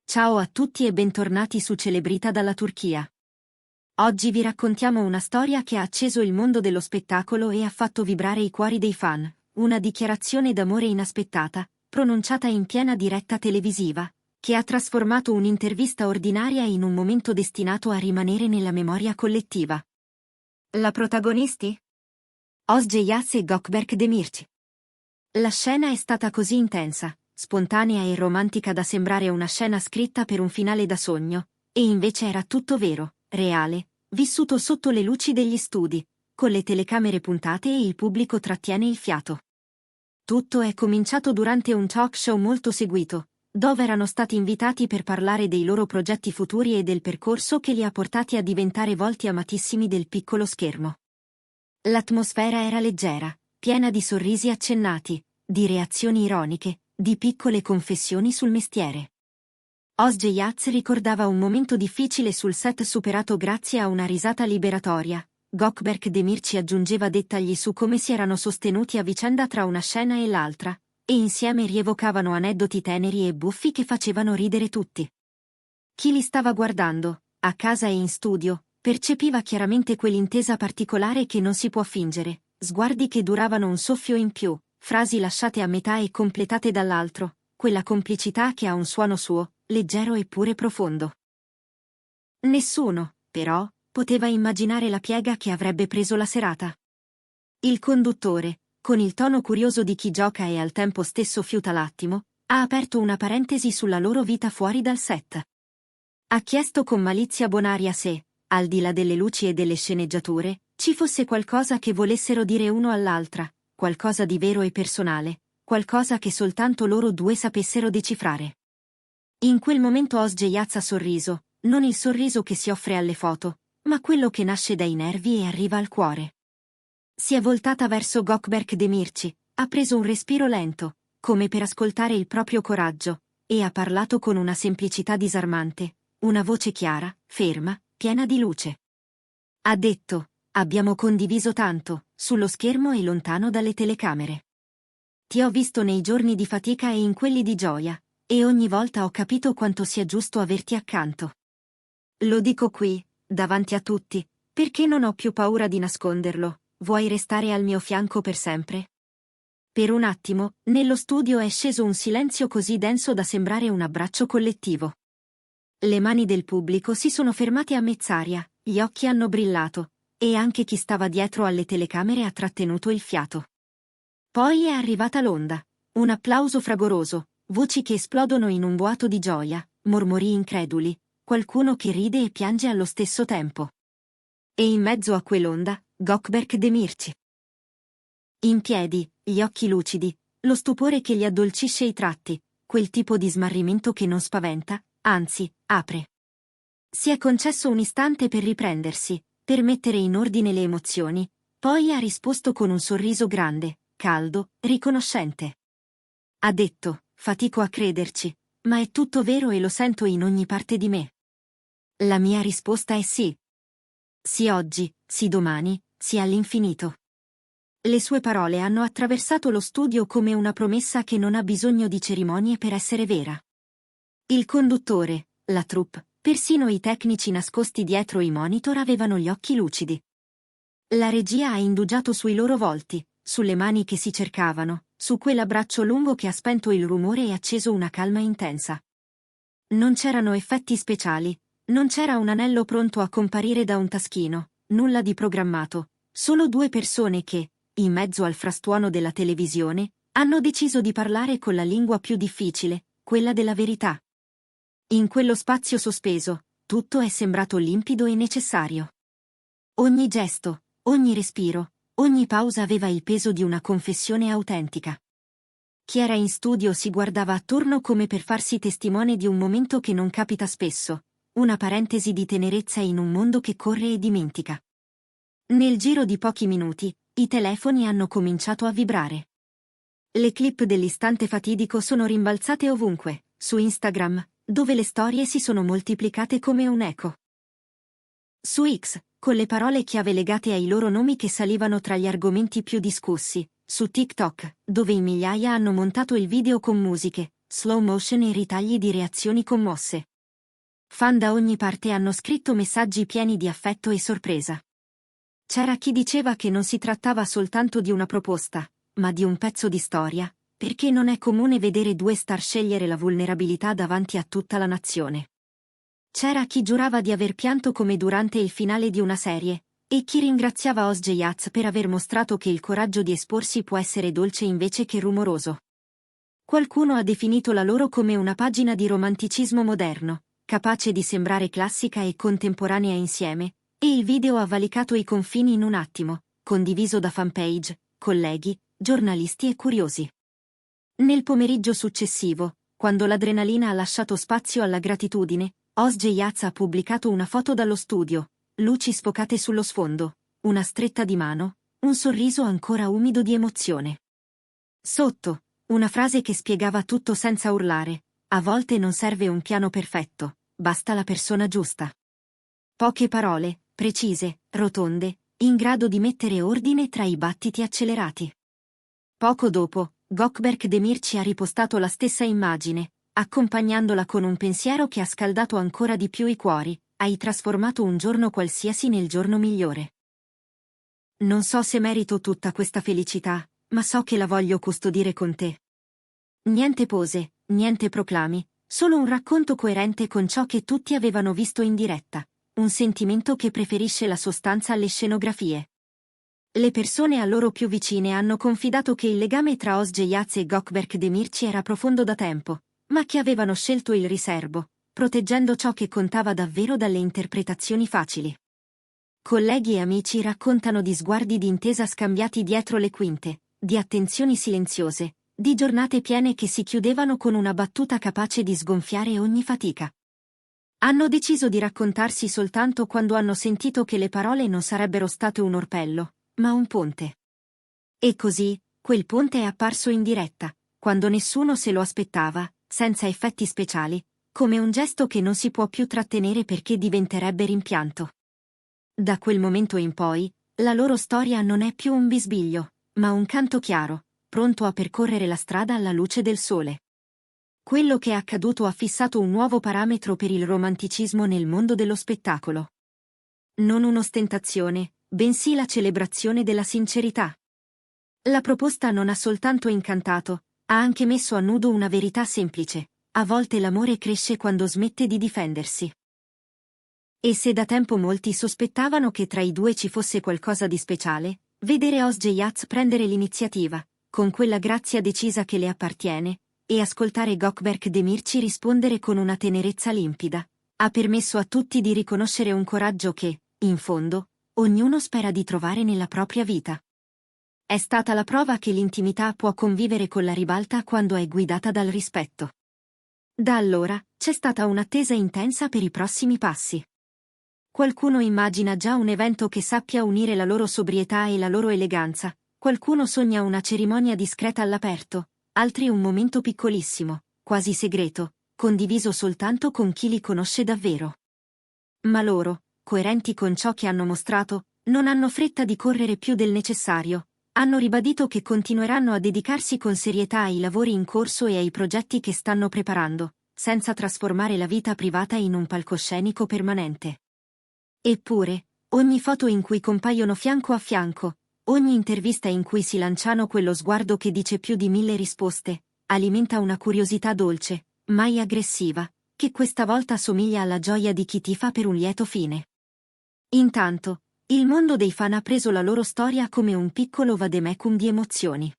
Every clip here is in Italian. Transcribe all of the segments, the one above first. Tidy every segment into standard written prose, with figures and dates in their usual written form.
Ciao a tutti e bentornati su Celebrita dalla Turchia. Oggi vi raccontiamo una storia che ha acceso il mondo dello spettacolo e ha fatto vibrare i cuori dei fan, una dichiarazione d'amore inaspettata, pronunciata in piena diretta televisiva, che ha trasformato un'intervista ordinaria in un momento destinato a rimanere nella memoria collettiva. La protagonisti? Özge Yağız e Gökberk Demirci. La scena è stata così intensa, spontanea e romantica da sembrare una scena scritta per un finale da sogno, e invece era tutto vero, reale, vissuto sotto le luci degli studi, con le telecamere puntate e il pubblico trattiene il fiato. Tutto è cominciato durante un talk show molto seguito, dove erano stati invitati per parlare dei loro progetti futuri e del percorso che li ha portati a diventare volti amatissimi del piccolo schermo. L'atmosfera era leggera, piena di sorrisi accennati, di reazioni ironiche, di piccole confessioni sul mestiere. Özge Yağız ricordava un momento difficile sul set superato grazie a una risata liberatoria. Gökberk Demirci aggiungeva dettagli su come si erano sostenuti a vicenda tra una scena e l'altra, e insieme rievocavano aneddoti teneri e buffi che facevano ridere tutti. Chi li stava guardando, a casa e in studio, percepiva chiaramente quell'intesa particolare che non si può fingere, sguardi che duravano un soffio in più, frasi lasciate a metà e completate dall'altro, quella complicità che ha un suono suo, leggero eppure profondo. Nessuno, però, poteva immaginare la piega che avrebbe preso la serata. Il conduttore, con il tono curioso di chi gioca e al tempo stesso fiuta l'attimo, ha aperto una parentesi sulla loro vita fuori dal set. Ha chiesto con malizia bonaria se, al di là delle luci e delle sceneggiature, ci fosse qualcosa che volessero dire uno all'altra, qualcosa di vero e personale, qualcosa che soltanto loro due sapessero decifrare. In quel momento Özge Yağız ha sorriso, non il sorriso che si offre alle foto, ma quello che nasce dai nervi e arriva al cuore. Si è voltata verso Gökberk Demirci, ha preso un respiro lento, come per ascoltare il proprio coraggio, e ha parlato con una semplicità disarmante, una voce chiara, ferma, piena di luce. Ha detto: abbiamo condiviso tanto, sullo schermo e lontano dalle telecamere. Ti ho visto nei giorni di fatica e in quelli di gioia, e ogni volta ho capito quanto sia giusto averti accanto. Lo dico qui, davanti a tutti, perché non ho più paura di nasconderlo. Vuoi restare al mio fianco per sempre? Per un attimo, nello studio è sceso un silenzio così denso da sembrare un abbraccio collettivo. Le mani del pubblico si sono fermate a mezz'aria, gli occhi hanno brillato, e anche chi stava dietro alle telecamere ha trattenuto il fiato. Poi è arrivata l'onda, un applauso fragoroso, voci che esplodono in un boato di gioia, mormori increduli, qualcuno che ride e piange allo stesso tempo. E in mezzo a quell'onda, Gökberk Demirci. In piedi, gli occhi lucidi, lo stupore che gli addolcisce i tratti, quel tipo di smarrimento che non spaventa, anzi, apre. Si è concesso un istante per riprendersi, per mettere in ordine le emozioni, poi ha risposto con un sorriso grande, caldo, riconoscente. Ha detto: fatico a crederci, ma è tutto vero e lo sento in ogni parte di me. La mia risposta è sì. Sì oggi, sì domani, sì all'infinito. Le sue parole hanno attraversato lo studio come una promessa che non ha bisogno di cerimonie per essere vera. Il conduttore, la troupe, persino i tecnici nascosti dietro i monitor avevano gli occhi lucidi. La regia ha indugiato sui loro volti, sulle mani che si cercavano, su quell'abbraccio lungo che ha spento il rumore e acceso una calma intensa. Non c'erano effetti speciali, non c'era un anello pronto a comparire da un taschino, nulla di programmato, solo due persone che, in mezzo al frastuono della televisione, hanno deciso di parlare con la lingua più difficile, quella della verità. In quello spazio sospeso, tutto è sembrato limpido e necessario. Ogni gesto, ogni respiro, ogni pausa aveva il peso di una confessione autentica. Chi era in studio si guardava attorno come per farsi testimone di un momento che non capita spesso, una parentesi di tenerezza in un mondo che corre e dimentica. Nel giro di pochi minuti, i telefoni hanno cominciato a vibrare. Le clip dell'istante fatidico sono rimbalzate ovunque, su Instagram, dove le storie si sono moltiplicate come un eco. Su X, con le parole chiave legate ai loro nomi che salivano tra gli argomenti più discussi, su TikTok, dove in migliaia hanno montato il video con musiche, slow motion e ritagli di reazioni commosse. Fan da ogni parte hanno scritto messaggi pieni di affetto e sorpresa. C'era chi diceva che non si trattava soltanto di una proposta, ma di un pezzo di storia, perché non è comune vedere due star scegliere la vulnerabilità davanti a tutta la nazione. C'era chi giurava di aver pianto come durante il finale di una serie, e chi ringraziava Osjay Yats per aver mostrato che il coraggio di esporsi può essere dolce invece che rumoroso. Qualcuno ha definito la loro come una pagina di romanticismo moderno, capace di sembrare classica e contemporanea insieme, e il video ha valicato i confini in un attimo, condiviso da fanpage, colleghi, giornalisti e curiosi. Nel pomeriggio successivo, quando l'adrenalina ha lasciato spazio alla gratitudine, Osjay Yats ha pubblicato una foto dallo studio, luci sfocate sullo sfondo, una stretta di mano, un sorriso ancora umido di emozione. Sotto, una frase che spiegava tutto senza urlare: a volte non serve un piano perfetto, basta la persona giusta. Poche parole, precise, rotonde, in grado di mettere ordine tra i battiti accelerati. Poco dopo, Gökberk Demirci ha ripostato la stessa immagine, accompagnandola con un pensiero che ha scaldato ancora di più i cuori: hai trasformato un giorno qualsiasi nel giorno migliore. Non so se merito tutta questa felicità, ma so che la voglio custodire con te. Niente pose, niente proclami, solo un racconto coerente con ciò che tutti avevano visto in diretta, un sentimento che preferisce la sostanza alle scenografie. Le persone a loro più vicine hanno confidato che il legame tra Osjay Yats e Gökberk Demirci era profondo da tempo, ma che avevano scelto il riservo, proteggendo ciò che contava davvero dalle interpretazioni facili. Colleghi e amici raccontano di sguardi di intesa scambiati dietro le quinte, di attenzioni silenziose, di giornate piene che si chiudevano con una battuta capace di sgonfiare ogni fatica. Hanno deciso di raccontarsi soltanto quando hanno sentito che le parole non sarebbero state un orpello, ma un ponte. E così, quel ponte è apparso in diretta, quando nessuno se lo aspettava, senza effetti speciali, come un gesto che non si può più trattenere perché diventerebbe rimpianto. Da quel momento in poi, la loro storia non è più un bisbiglio, ma un canto chiaro, pronto a percorrere la strada alla luce del sole. Quello che è accaduto ha fissato un nuovo parametro per il romanticismo nel mondo dello spettacolo. Non un'ostentazione, bensì la celebrazione della sincerità. La proposta non ha soltanto incantato, ha anche messo a nudo una verità semplice: a volte l'amore cresce quando smette di difendersi. E se da tempo molti sospettavano che tra i due ci fosse qualcosa di speciale, vedere Osjay Yats prendere l'iniziativa, con quella grazia decisa che le appartiene, e ascoltare Gökberk Demirci rispondere con una tenerezza limpida, ha permesso a tutti di riconoscere un coraggio che, in fondo, ognuno spera di trovare nella propria vita. È stata la prova che l'intimità può convivere con la ribalta quando è guidata dal rispetto. Da allora, c'è stata un'attesa intensa per i prossimi passi. Qualcuno immagina già un evento che sappia unire la loro sobrietà e la loro eleganza, qualcuno sogna una cerimonia discreta all'aperto, altri un momento piccolissimo, quasi segreto, condiviso soltanto con chi li conosce davvero. Ma loro, coerenti con ciò che hanno mostrato, non hanno fretta di correre più del necessario, hanno ribadito che continueranno a dedicarsi con serietà ai lavori in corso e ai progetti che stanno preparando, senza trasformare la vita privata in un palcoscenico permanente. Eppure, ogni foto in cui compaiono fianco a fianco, ogni intervista in cui si lanciano quello sguardo che dice più di 1000 risposte, alimenta una curiosità dolce, mai aggressiva, che questa volta somiglia alla gioia di chi tifa per un lieto fine. Intanto, il mondo dei fan ha preso la loro storia come un piccolo vademecum di emozioni.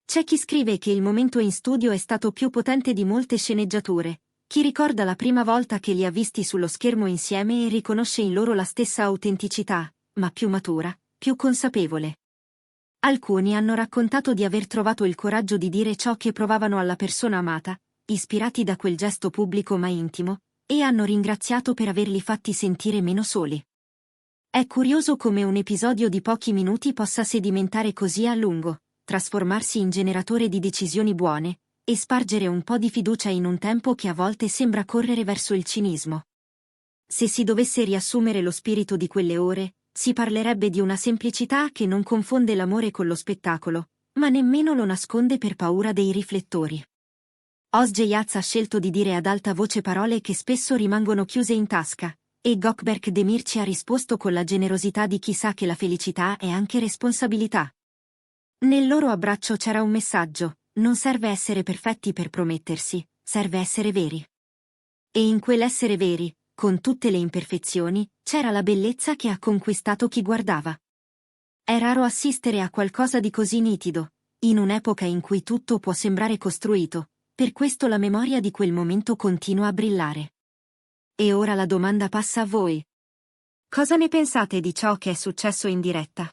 C'è chi scrive che il momento in studio è stato più potente di molte sceneggiature, chi ricorda la prima volta che li ha visti sullo schermo insieme e riconosce in loro la stessa autenticità, ma più matura, più consapevole. Alcuni hanno raccontato di aver trovato il coraggio di dire ciò che provavano alla persona amata, ispirati da quel gesto pubblico ma intimo, e hanno ringraziato per averli fatti sentire meno soli. È curioso come un episodio di pochi minuti possa sedimentare così a lungo, trasformarsi in generatore di decisioni buone, e spargere un po' di fiducia in un tempo che a volte sembra correre verso il cinismo. Se si dovesse riassumere lo spirito di quelle ore, si parlerebbe di una semplicità che non confonde l'amore con lo spettacolo, ma nemmeno lo nasconde per paura dei riflettori. Özgejac ha scelto di dire ad alta voce parole che spesso rimangono chiuse in tasca, e Gökberk Demirci ha risposto con la generosità di chi sa che la felicità è anche responsabilità. Nel loro abbraccio c'era un messaggio: non serve essere perfetti per promettersi, serve essere veri. E in quell'essere veri, con tutte le imperfezioni, c'era la bellezza che ha conquistato chi guardava. È raro assistere a qualcosa di così nitido, in un'epoca in cui tutto può sembrare costruito, per questo la memoria di quel momento continua a brillare. E ora la domanda passa a voi. Cosa ne pensate di ciò che è successo in diretta?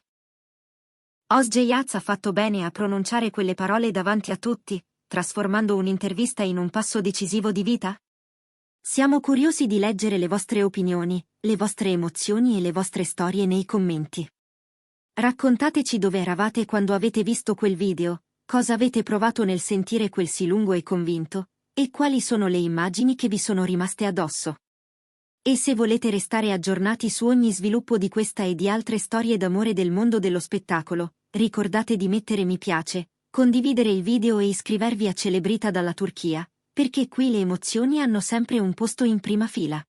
Özgejac ha fatto bene a pronunciare quelle parole davanti a tutti, trasformando un'intervista in un passo decisivo di vita? Siamo curiosi di leggere le vostre opinioni, le vostre emozioni e le vostre storie nei commenti. Raccontateci dove eravate quando avete visto quel video, cosa avete provato nel sentire quel sì lungo e convinto, e quali sono le immagini che vi sono rimaste addosso. E se volete restare aggiornati su ogni sviluppo di questa e di altre storie d'amore del mondo dello spettacolo, ricordate di mettere mi piace, condividere il video e iscrivervi a Celebrita dalla Turchia, perché qui le emozioni hanno sempre un posto in prima fila.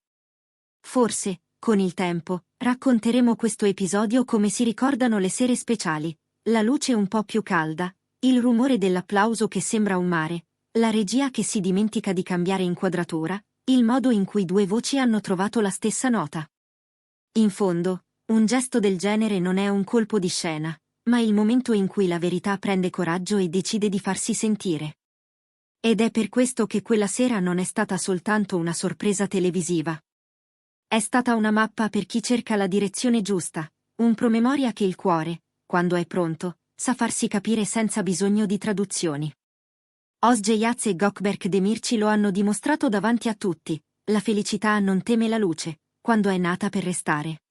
Forse, con il tempo, racconteremo questo episodio come si ricordano le sere speciali, la luce un po' più calda, il rumore dell'applauso che sembra un mare, la regia che si dimentica di cambiare inquadratura, il modo in cui due voci hanno trovato la stessa nota. In fondo, un gesto del genere non è un colpo di scena, ma il momento in cui la verità prende coraggio e decide di farsi sentire. Ed è per questo che quella sera non è stata soltanto una sorpresa televisiva. È stata una mappa per chi cerca la direzione giusta, un promemoria che il cuore, quando è pronto, sa farsi capire senza bisogno di traduzioni. Özgejac e Gökberk Demirci lo hanno dimostrato davanti a tutti: la felicità non teme la luce, quando è nata per restare.